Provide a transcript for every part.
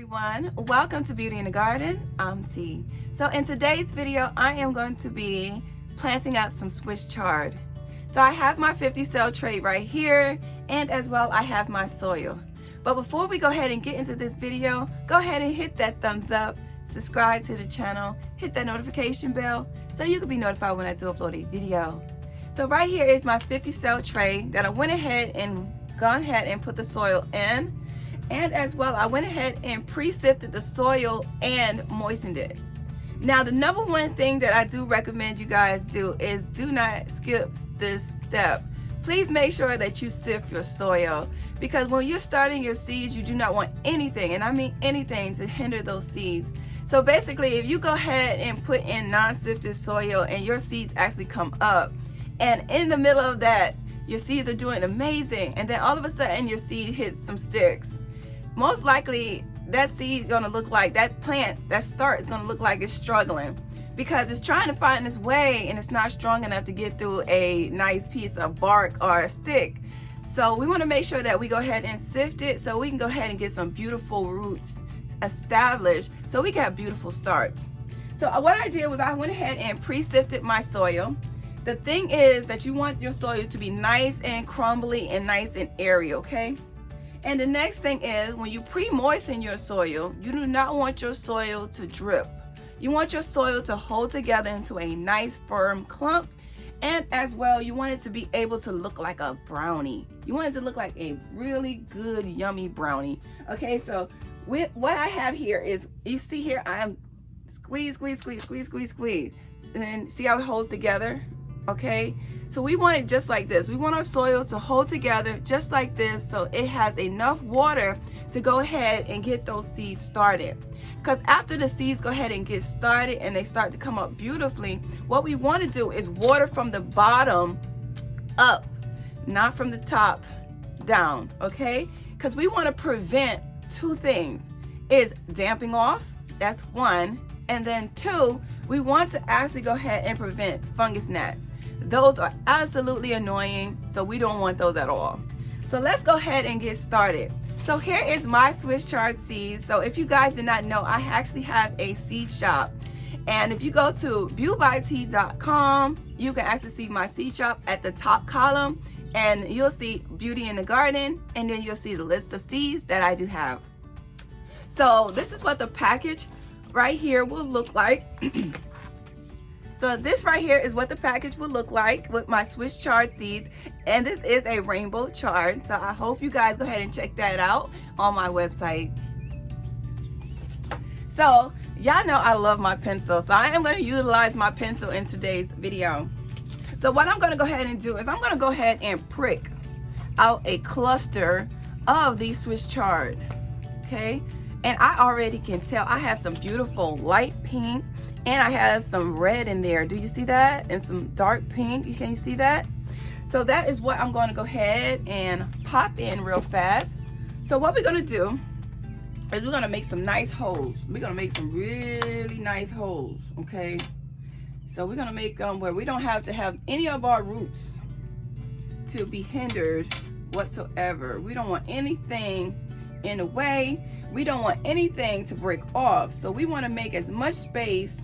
everyone, welcome to Beauty in the Garden. I'm T. So in today's video I am going to be planting up some Swiss chard. So I have my 50 cell tray right here, and as well I have my soil. But before we go ahead and get into this video, go ahead and hit that thumbs up, subscribe to the channel, hit that notification bell so you can be notified when I do upload a video. So right here is my 50 cell tray that I went ahead and gone ahead and put the soil in. And as well, I went ahead and pre-sifted the soil and moistened it. Now, the number one thing that I do recommend you guys do is do not skip this step. Please make sure that you sift your soil, because when you're starting your seeds, you do not want anything, and I mean anything, to hinder those seeds. So basically, if you go ahead and put in non-sifted soil and your seeds actually come up, and in the middle of that, your seeds are doing amazing, and then all of a sudden your seed hits some sticks, most likely that seed gonna look like, that plant, that start is gonna look like it's struggling because it's trying to find its way and it's not strong enough to get through a nice piece of bark or a stick. So we want to make sure that we go ahead and sift it so we can go ahead and get some beautiful roots established so we can have beautiful starts. So what I did was I went ahead and pre-sifted my soil. The thing is that you want your soil to be nice and crumbly and nice and airy, okay? And the next thing is, when you pre-moisten your soil, you do not want your soil to drip. You want your soil to hold together into a nice firm clump, and as well you want it to be able to look like a brownie. You want it to look like a really good yummy brownie. Okay, so with what I have here is, you see here I am squeeze, and then see how it holds together. Okay, so we want it just like this. We want our soil to hold together just like this, so it has enough water to go ahead and get those seeds started. Because after the seeds go ahead and get started and they start to come up beautifully, what we want to do is water from the bottom up, not from the top down, okay? Because we want to prevent two things, is damping off, that's one, and then two, we want to actually go ahead and prevent fungus gnats. Those are absolutely annoying, so we don't want those at all. So let's go ahead and get started. So here is my Swiss chard seeds. So if you guys did not know, I actually have a seed shop. And if you go to beautee.com, you can actually see my seed shop at the top column, and you'll see Beauty in the Garden, and then you'll see the list of seeds that I do have. So this is what the package right here will look like. So this right here is what the package will look like with my Swiss chard seeds, and this is a rainbow chard. So I hope you guys go ahead and check that out on my website. So y'all know I love my pencil, so I am going to utilize my pencil in today's video. So what I'm going to go ahead and do is I'm going to go ahead and prick out a cluster of these Swiss chard, okay? And I already can tell I have some beautiful light pink, and I have some red in there. Do you see that? And some dark pink. Can you see that? So that is what I'm going to go ahead and pop in real fast. So what we're going to do is we're going to make some nice holes. We're going to make some really nice holes, okay? So we're going to make them where we don't have to have any of our roots to be hindered whatsoever. We don't want anything in the way. We don't want anything to break off. So we want to make as much space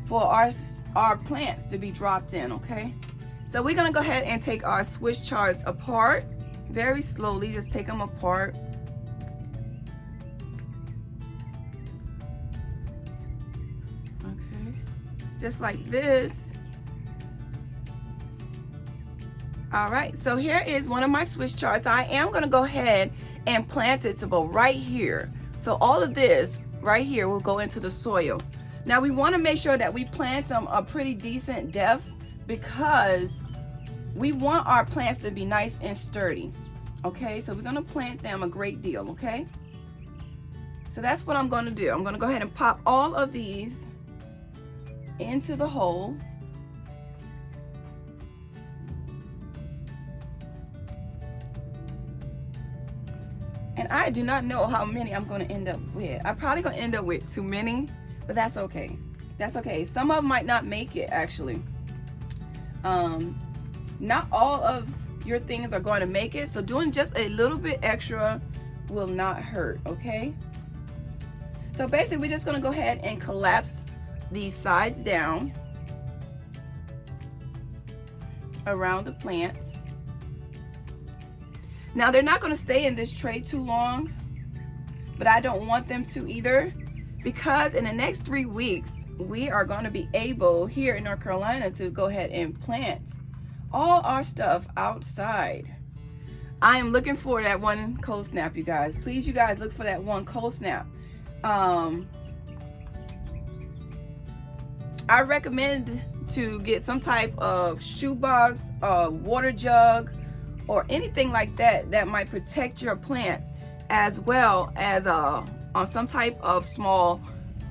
for our plants to be dropped in, okay? So we're going to go ahead and take our Swiss chards apart very slowly. Just take them apart. Okay, just like this. All right, so here is one of my Swiss chards. I am going to go ahead and plant it to go right here. So all of this right here will go into the soil. Now we want to make sure that we plant some a pretty decent depth, because we want our plants to be nice and sturdy. Okay, so we're going to plant them a great deal, okay? So that's what I'm going to do. I'm going to go ahead and pop all of these into the hole. And I do not know how many I'm going to end up with. I'm probably going to end up with too many, but that's okay. That's okay. Some of them might not make it, actually. Not all of your things are going to make it, so doing just a little bit extra will not hurt, okay? So basically we're just going to go ahead and collapse these sides down around the plant. Now they're not going to stay in this tray too long, but I don't want them to either, because in the next 3 weeks we are going to be able here in North Carolina to go ahead and plant all our stuff outside. I am looking for that one cold snap, you guys. Please, you guys, look for that one cold snap. I recommend to get some type of shoebox, water jug, or anything like that that might protect your plants, as well as on some type of small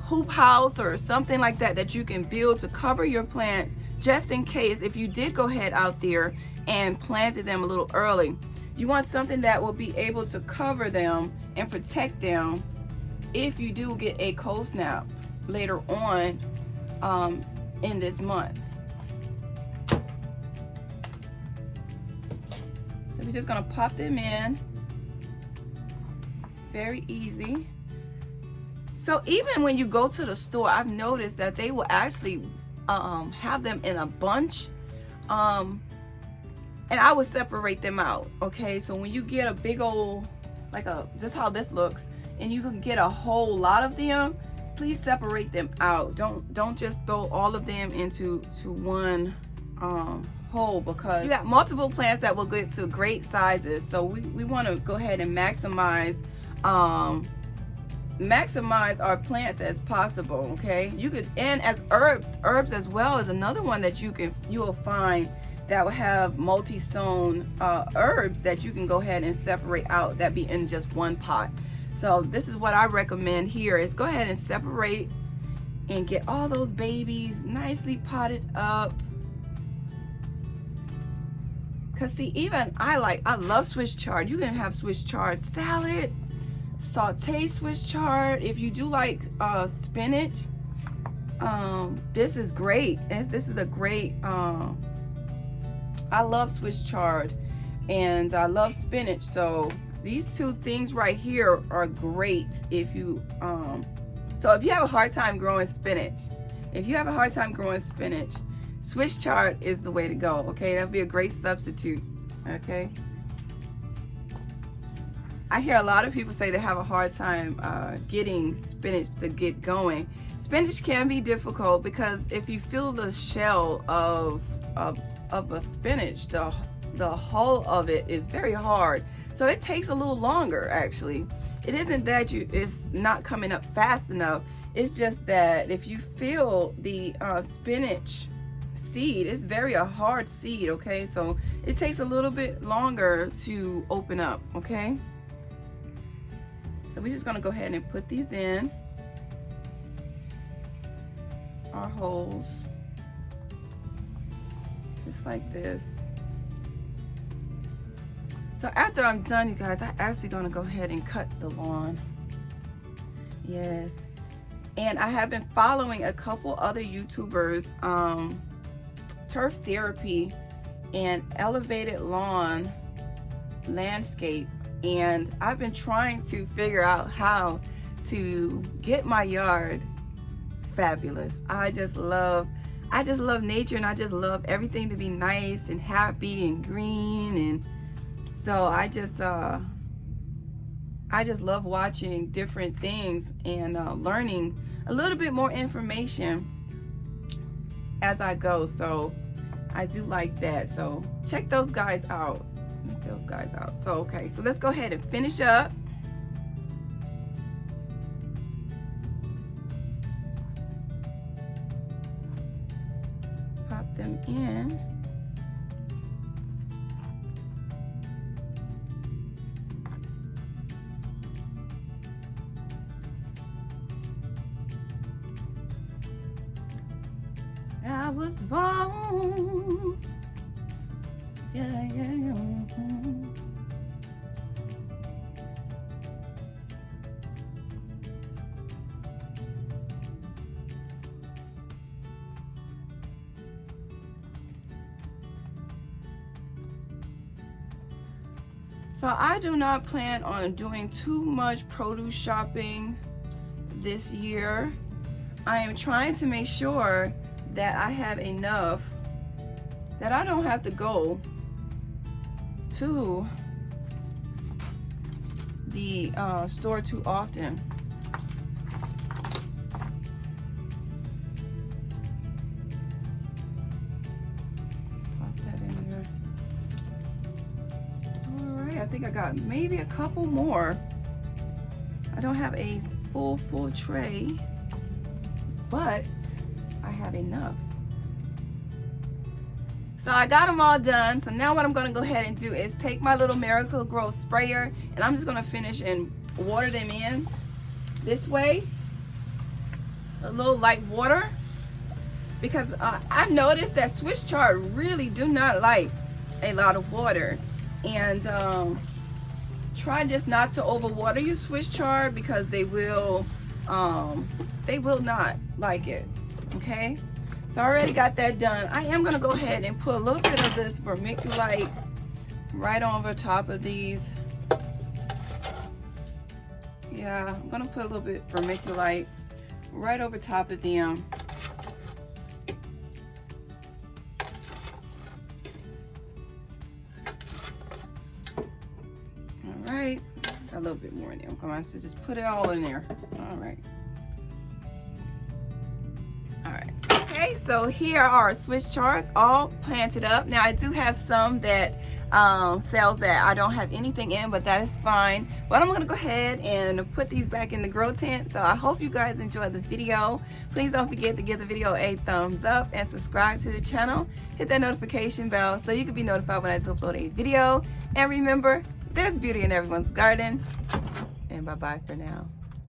hoop house or something like that that you can build to cover your plants, just in case if you did go ahead out there and planted them a little early. You want something that will be able to cover them and protect them if you do get a cold snap later on in this month. So we're just gonna pop them in. Very easy. So even when you go to the store, I've noticed that they will actually have them in a bunch. And I would separate them out, okay? So when you get a big old, like just how this looks, and you can get a whole lot of them, please separate them out. Don't just throw all of them into one hole, because you got multiple plants that will get to great sizes. So we want to go ahead and maximize our plants as possible, okay? You could, and as herbs as well is another one that you will find that will have multi-sown herbs that you can go ahead and separate out, that be in just one pot. So this is what I recommend here, is go ahead and separate and get all those babies nicely potted up. Cause see, even I love Swiss chard. You can have Swiss chard salad, saute Swiss chard. If you do like spinach, this is great. This is a great, I love Swiss chard and I love spinach. So these two things right here are great if you, so if you have a hard time growing spinach, Swiss chard is the way to go, okay? That'd be a great substitute, okay? I hear a lot of people say they have a hard time getting spinach to get going. Spinach can be difficult because if you feel the shell of a spinach, the hull of it is very hard. So it takes a little longer, actually. It isn't that it's not coming up fast enough. It's just that if you feel the spinach seed, it's a hard seed, okay? So it takes a little bit longer to open up, okay? So we're just gonna go ahead and put these in our holes, just like this. So after I'm done, you guys, I'm actually gonna go ahead and cut the lawn. Yes. And I have been following a couple other YouTubers, Turf Therapy and Elevated Lawn Landscape. And I've been trying to figure out how to get my yard fabulous. I just love nature, and I just love everything to be nice and happy and green. And so I just love watching different things and learning a little bit more information as I go. So I do like that. So check those guys out. So okay, so let's go ahead and finish up. Pop them in. I was wrong. Yeah. So I do not plan on doing too much produce shopping this year, I am trying to make sure that I have enough that I don't have to go to the store too often. Pop that in there. All right, I think I got maybe a couple more. I don't have a full tray, but I have enough. So I got them all done. So now what I'm going to go ahead and do is take my little Miracle Grow sprayer, and I'm just going to finish and water them in this way, a little light water, because I've noticed that Swiss chard really do not like a lot of water. And try just not to overwater your Swiss chard, because they will not like it. Okay, so I already got that done. I am going to go ahead and put a little bit of this vermiculite right over top of these. Yeah, I'm going to put a little bit vermiculite right over top of them. All right, a little bit more in there. Come on, so just put it all in there. All right. Okay, so here are our Swiss chards all planted up. Now I do have some that cells that I don't have anything in, but that is fine. But I'm going to go ahead and put these back in the grow tent. So I hope you guys enjoyed the video. Please don't forget to give the video a thumbs up and subscribe to the channel. Hit that notification bell so you can be notified when I upload a video. And remember, there's beauty in everyone's garden. And bye-bye for now.